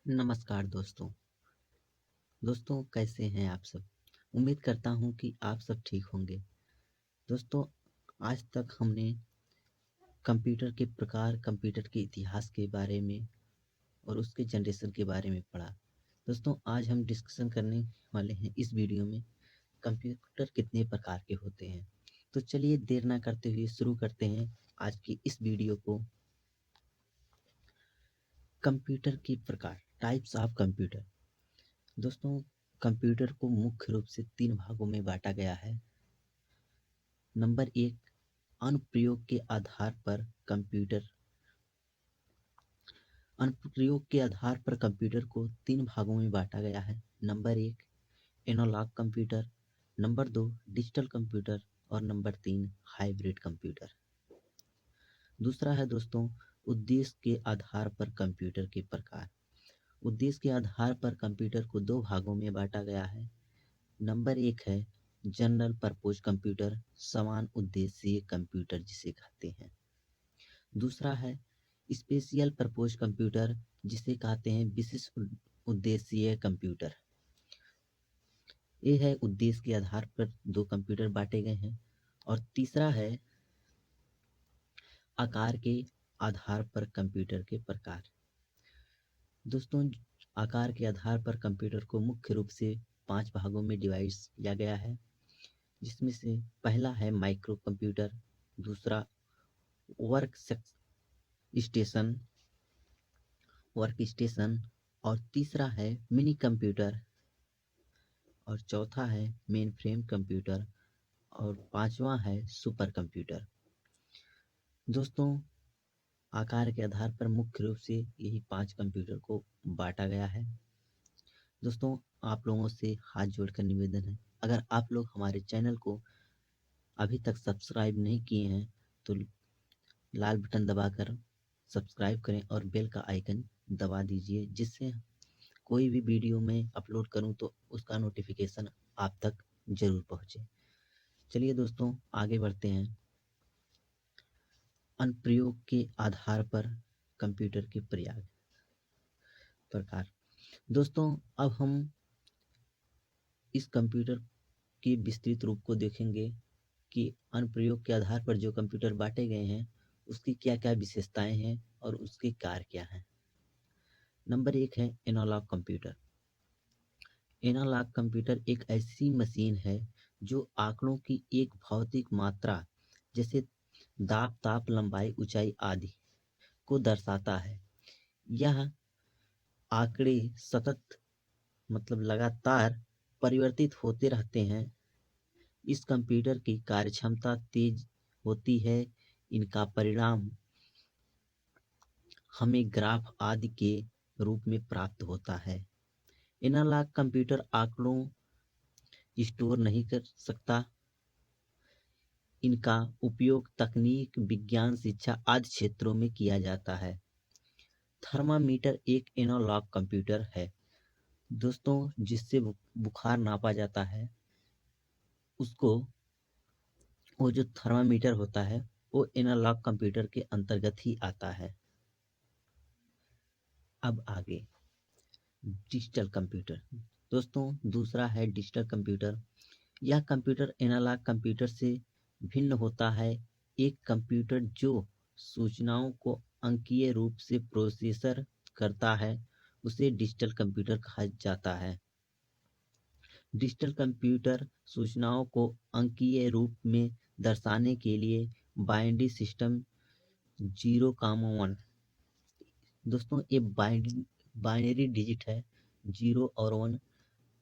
नमस्कार दोस्तों। दोस्तों कैसे हैं आप सब? उम्मीद करता हूँ कि आप सब ठीक होंगे। दोस्तों, आज तक हमने कंप्यूटर के प्रकार, कंप्यूटर के इतिहास के बारे में और उसके जनरेशन के बारे में पढ़ा। दोस्तों, आज हम डिस्कशन करने वाले हैं इस वीडियो में कंप्यूटर कितने प्रकार के होते हैं। तो चलिए देर ना करते हुए शुरू करते हैं आज की इस वीडियो को। कंप्यूटर के प्रकार, टाइप्स ऑफ कंप्यूटर। दोस्तों, कंप्यूटर को मुख्य रूप से 3 भागों में बाँटा गया है। नंबर 1, अनुप्रयोग के आधार पर कंप्यूटर। अनुप्रयोग के आधार पर कंप्यूटर को 3 भागों में बाँटा गया है। Number 1, analog computer. Number 2, digital computer. और नंबर 3, हाइब्रिड कंप्यूटर। दूसरा है दोस्तों, उद्देश्य के आधार पर कंप्यूटर के प्रकार। उद्देश्य के आधार पर कंप्यूटर को 2 भागों में बाँटा गया है। नंबर 1 है जनरल पर्पज कंप्यूटर, समान उद्देश्यीय कंप्यूटर जिसे कहते हैं। दूसरा है स्पेशल पर्पज कंप्यूटर, जिसे कहते हैं विशिष्ट उद्देश्यीय कंप्यूटर। ये है उद्देश्य के आधार पर 2 कंप्यूटर बांटे गए हैं। और तीसरा है आकार के आधार पर कंप्यूटर के प्रकार। दोस्तों, आकार के आधार पर कंप्यूटर को मुख्य रूप से 5 भागों में डिवाइड किया गया है, जिसमें से पहला है माइक्रो कंप्यूटर, दूसरा वर्क स्टेशन और तीसरा है मिनी कंप्यूटर और चौथा है मेन फ्रेम कंप्यूटर और पांचवा है सुपर कंप्यूटर। दोस्तों, आकार के आधार पर मुख्य रूप से यही 5 कंप्यूटर को बांटा गया है। दोस्तों, आप लोगों से हाथ जोड़कर निवेदन है, अगर आप लोग हमारे चैनल को अभी तक सब्सक्राइब नहीं किए हैं तो लाल बटन दबाकर सब्सक्राइब करें और बेल का आइकन दबा दीजिए, जिससे कोई भी वीडियो मैं अपलोड करूं तो उसका नोटिफिकेशन आप तक जरूर पहुंचे। चलिए दोस्तों, आगे बढ़ते हैं। अनुप्रयोग के आधार पर कंप्यूटर के प्रकार। दोस्तों, अब हम इस कंप्यूटर के विस्तृत रूप को देखेंगे कि अनुप्रयोग के आधार पर जो कंप्यूटर बांटे गए हैं उसकी क्या क्या विशेषताएं हैं और उसके कार्य क्या हैं। नंबर 1 है एनालॉग कंप्यूटर। एनालॉग कंप्यूटर एक ऐसी मशीन है जो आंकड़ों की एक भौतिक मात्रा जैसे दाब, ताप, लंबाई, ऊंचाई आदि को दर्शाता है। यह आंकड़े सतत मतलब लगातार परिवर्तित होते रहते हैं। इस कंप्यूटर की कार्यक्षमता तेज होती है। इनका परिणाम हमें ग्राफ आदि के रूप में प्राप्त होता है। एनालॉग कंप्यूटर आंकड़ों स्टोर नहीं कर सकता। इनका उपयोग तकनीक, विज्ञान, शिक्षा आदि क्षेत्रों में किया जाता है। थर्मामीटर एक एनालॉग कंप्यूटर है दोस्तों, जिससे बुखार नापा जाता है। उसको वो जो थर्मामीटर होता है वो एनालॉग कंप्यूटर के अंतर्गत ही आता है। अब आगे डिजिटल कंप्यूटर। दोस्तों, दूसरा है डिजिटल कंप्यूटर। यह कंप्यूटर एनालॉग कंप्यूटर से भिन्न होता है। एक कंप्यूटर जो सूचनाओं को अंकीय रूप से प्रोसेसर करता है उसे डिजिटल कंप्यूटर कहा जाता है। डिजिटल कंप्यूटर सूचनाओं को अंकीय रूप में दर्शाने के लिए बाइनरी सिस्टम 0, 1। दोस्तों, ये बाइनरी डिजिट है 0 और 1।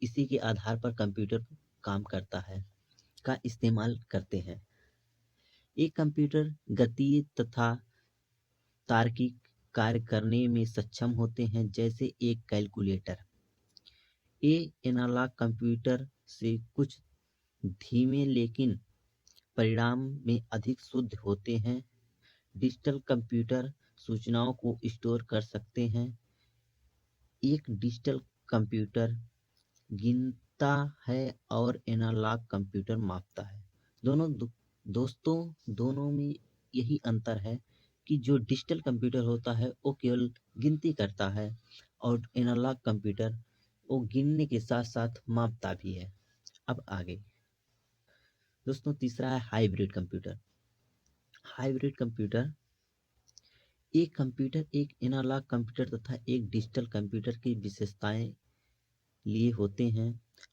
इसी के आधार पर कंप्यूटर काम करता है का इस्तेमाल करते हैं। एक कंप्यूटर गणितीय तथा तार्किक कार्य करने में सक्षम होते हैं, जैसे एक कैलकुलेटर। ये एनालॉग कंप्यूटर से कुछ धीमे लेकिन परिणाम में अधिक शुद्ध होते हैं। डिजिटल कंप्यूटर सूचनाओं को स्टोर कर सकते हैं। एक डिजिटल कंप्यूटर गिनता है और एनालॉग कंप्यूटर मापता है। दोस्तों, दोनों में यही अंतर है कि जो डिजिटल कंप्यूटर होता है वो केवल गिनती करता है और एनालॉग कंप्यूटर वो गिनने के साथ साथ मापता भी है। अब आगे दोस्तों तीसरा है हाइब्रिड कंप्यूटर। हाइब्रिड कंप्यूटर एक कंप्यूटर एक एनालॉग कंप्यूटर तथा एक डिजिटल कंप्यूटर की विशेषताएं लिए होते हैं।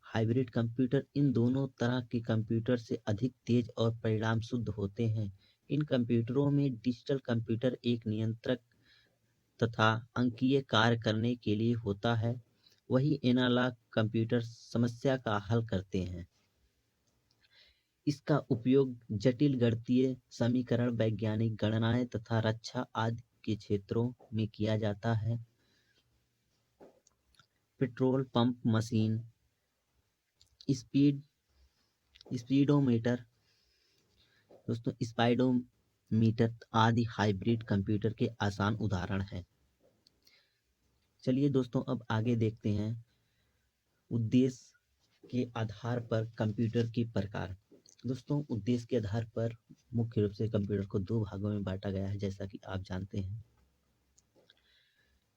हाइब्रिड कंप्यूटर इन दोनों तरह के कंप्यूटर से अधिक तेज और परिणाम शुद्ध होते हैं। इन कंप्यूटरों में डिजिटल कंप्यूटर एक नियंत्रक तथा अंकीय कार्य करने के लिए होता है, वही एनालॉग कंप्यूटर समस्या का हल करते हैं। इसका उपयोग जटिल गणितीय समीकरण, वैज्ञानिक गणनाएं तथा रक्षा आदि के क्षेत्रों में किया जाता है। Petrol pump machine, speed speedometer दोस्तों स्पाइडोमीटर आदि हाइब्रिड कंप्यूटर के आसान उदाहरण हैं। चलिए दोस्तों अब आगे देखते हैं उद्देश्य के आधार पर कंप्यूटर के प्रकार। दोस्तों उद्देश्य के आधार पर मुख्य रूप से कंप्यूटर को दो भागों में बांटा गया है, जैसा कि आप जानते हैं।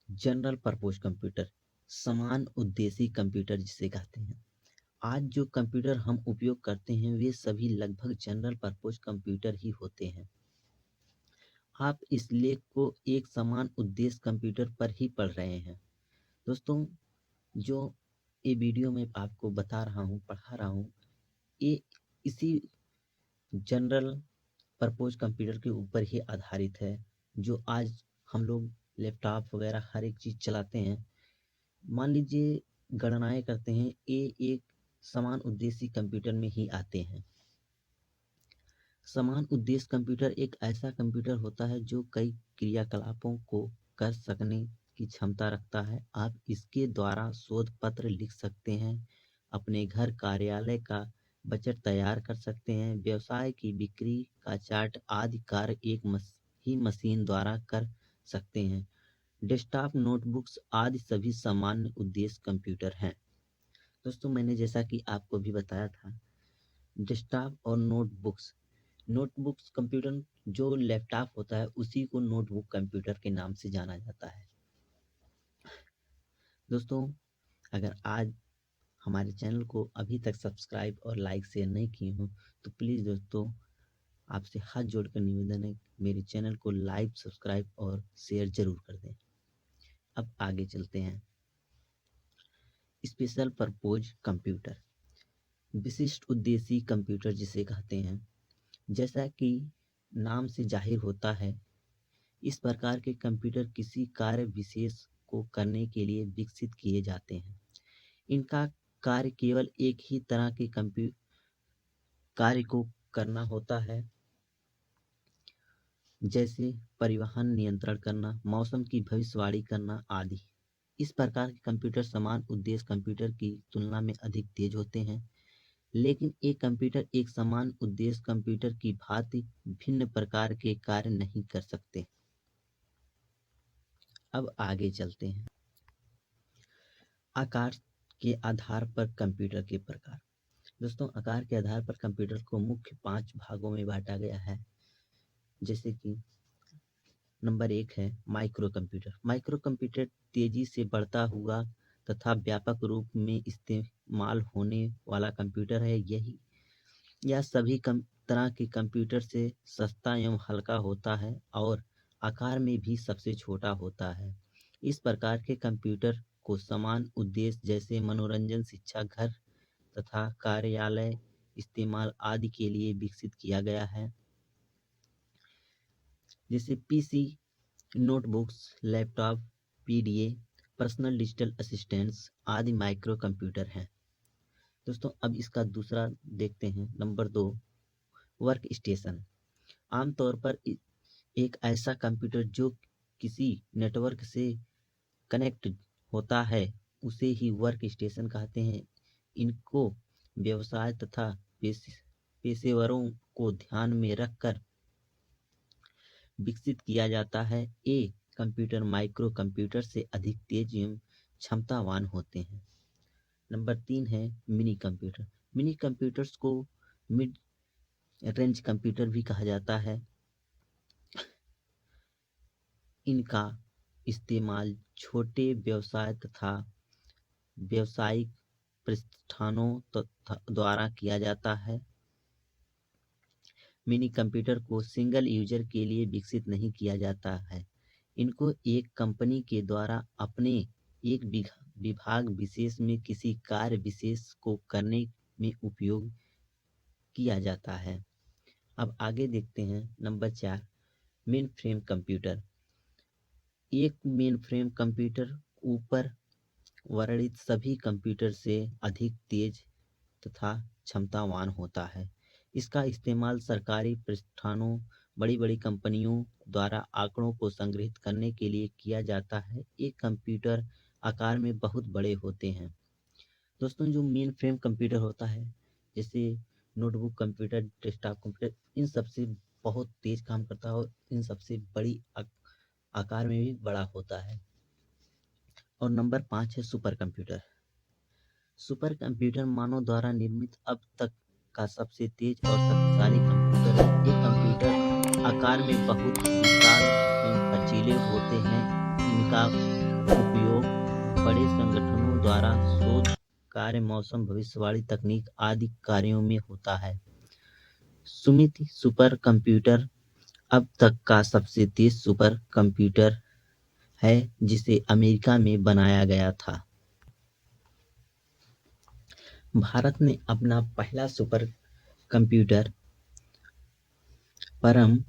जनरल पर्पज कंप्यूटर, समान उद्देश्य कंप्यूटर जिसे कहते हैं। आज जो कंप्यूटर हम उपयोग करते हैं वे सभी लगभग जनरल पर्पज कंप्यूटर ही होते हैं। आप इस लेख को एक समान उद्देश्य कंप्यूटर पर ही पढ़ रहे हैं। दोस्तों जो ये वीडियो में आपको बता रहा हूँ, पढ़ा रहा हूँ, ये इसी जनरल पर्पज कंप्यूटर के ऊपर ही आधारित है, जो आज हम लोग लैपटॉप वगैरह हर एक चीज़ चलाते हैं। मान लीजिए गणनाएं करते हैं, ये एक समान उद्देश्य कंप्यूटर में ही आते हैं। समान उद्देश्य कंप्यूटर एक ऐसा कंप्यूटर होता है जो कई क्रियाकलापों को कर सकने की क्षमता रखता है। आप इसके द्वारा शोध पत्र लिख सकते हैं, अपने घर कार्यालय का बजट तैयार कर सकते हैं, व्यवसाय की बिक्री का चार्ट आदि कार्य एक ही मशीन द्वारा कर सकते हैं। डेस्कटॉप, नोटबुक्स आदि सभी सामान्य उद्देश्य कंप्यूटर हैं। दोस्तों मैंने जैसा कि आपको भी बताया था, डेस्कटॉप और नोटबुक्स कंप्यूटर जो लैपटॉप होता है उसी को नोटबुक कंप्यूटर के नाम से जाना जाता है। दोस्तों अगर आज हमारे चैनल को अभी तक सब्सक्राइब और लाइक शेयर नहीं किए हो तो प्लीज़ दोस्तों आपसे हाथ जोड़कर निवेदन है, मेरे चैनल को लाइक, सब्सक्राइब और शेयर जरूर कर दें। अब आगे चलते हैं। स्पेशल पर्पज कंप्यूटर, विशिष्ट उद्देश्य कंप्यूटर जिसे कहते हैं। जैसा कि नाम से जाहिर होता है, इस प्रकार के कंप्यूटर किसी कार्य विशेष को करने के लिए विकसित किए जाते हैं। इनका कार्य केवल एक ही तरह के कार्य को करना होता है, जैसे परिवहन नियंत्रण करना, मौसम की भविष्यवाणी करना आदि। इस प्रकार के कंप्यूटर समान उद्देश्य कंप्यूटर की तुलना में अधिक तेज होते हैं, लेकिन एक कंप्यूटर एक समान उद्देश्य कंप्यूटर की भांति भिन्न प्रकार के कार्य नहीं कर सकते। अब आगे चलते हैं। आकार के आधार पर कंप्यूटर के प्रकार। दोस्तों आकार के आधार पर कंप्यूटर को मुख्य 5 भागों में बांटा गया है, जैसे कि नंबर 1 है माइक्रो कंप्यूटर। माइक्रो कंप्यूटर तेजी से बढ़ता हुआ तथा व्यापक रूप में इस्तेमाल होने वाला कंप्यूटर है। यह सभी तरह के कंप्यूटर से सस्ता एवं हल्का होता है और आकार में भी सबसे छोटा होता है। इस प्रकार के कंप्यूटर को समान उद्देश्य जैसे मनोरंजन, शिक्षा, घर तथा कार्यालय इस्तेमाल आदि के लिए विकसित किया गया है। जैसे PC, notebooks, laptop, PDA, personal digital assistants आदि माइक्रो कंप्यूटर हैं। दोस्तों अब इसका दूसरा देखते हैं। Number 2 work station. आमतौर पर एक ऐसा कंप्यूटर जो किसी नेटवर्क से कनेक्ट होता है उसे ही वर्क स्टेशन कहते हैं। इनको व्यवसाय तथा पेशेवरों को ध्यान में रखकर विकसित किया जाता है। ये कंप्यूटर माइक्रो कंप्यूटर से अधिक तेज एवं क्षमतावान होते हैं। नंबर 3 है मिनी कंप्यूटर। मिनी कंप्यूटर्स को मिड रेंज कंप्यूटर भी कहा जाता है। इनका इस्तेमाल छोटे व्यवसाय तथा व्यावसायिक प्रतिष्ठानों द्वारा किया जाता है। मिनी कंप्यूटर को सिंगल यूजर के लिए विकसित नहीं किया जाता है। इनको एक कंपनी के द्वारा अपने एक विभाग विशेष में किसी कार्य विशेष को करने में उपयोग किया जाता है। अब आगे देखते हैं नंबर 4, मेन फ्रेम कंप्यूटर। एक मेन फ्रेम कंप्यूटर ऊपर वर्णित सभी कंप्यूटर से अधिक तेज तथा क्षमतावान होता है। इसका इस्तेमाल सरकारी प्रतिष्ठानों, बड़ी-बड़ी कंपनियों द्वारा आंकड़ों को संग्रहित करने के लिए किया जाता है। ये कंप्यूटर आकार में बहुत बड़े होते हैं। दोस्तों, जो मेन फ्रेम कंप्यूटर होता है, जैसे नोटबुक कंप्यूटर, डेस्कटॉप कंप्यूटर, इन सबसे बहुत तेज काम करता है और इन सबसे बड़ी आकार में भी बड़ा होता है। और नंबर 5 है सुपर कंप्यूटर। सुपर कंप्यूटर मानव द्वारा निर्मित अब तक का सबसे तेज और शक्तिशाली कंप्यूटर है। ये कंप्यूटर आकार में बहुत विशाल एवं खर्चीले होते हैं। इनका उपयोग बड़े संगठनों द्वारा शोध कार्य, मौसम भविष्यवाणी तकनीक आदि कार्यों में होता है। सुमित सुपर कंप्यूटर अब तक का सबसे तेज सुपर कंप्यूटर है, जिसे अमेरिका में बनाया गया था। भारत ने अपना पहला सुपर कंप्यूटर परम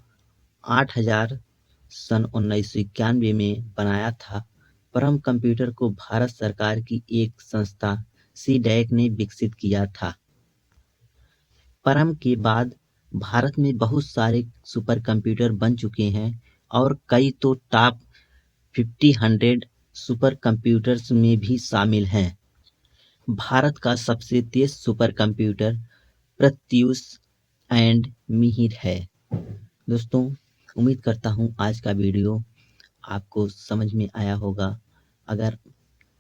8000 सन 1991 में बनाया था। परम कंप्यूटर को भारत सरकार की एक संस्था सीडैक ने विकसित किया था। परम के बाद भारत में बहुत सारे सुपर कंप्यूटर बन चुके हैं और कई तो टॉप 100 सुपर कंप्यूटर्स में भी शामिल हैं। भारत का सबसे तेज super computer Pratyush and Mihir है। दोस्तों, उम्मीद करता हूँ आज का वीडियो आपको समझ में आया होगा। अगर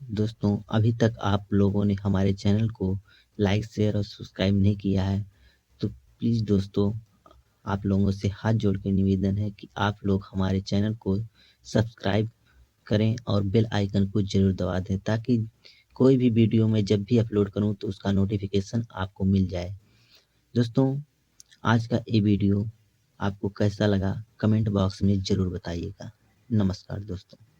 दोस्तों अभी तक आप लोगों ने हमारे चैनल को लाइक, शेयर और सब्सक्राइब नहीं किया है, तो प्लीज़ दोस्तों, आप लोगों से हाथ जोड़ के निवेदन है कि आप लोग हमारे चैनल को सब्सक्राइब करें और बेल आइकन को ज़रूर दबा दें, ताकि कोई भी वीडियो मैं जब भी अपलोड करूं तो उसका नोटिफिकेशन आपको मिल जाए। दोस्तों, आज का ये वीडियो आपको कैसा लगा कमेंट बॉक्स में ज़रूर बताइएगा। नमस्कार दोस्तों।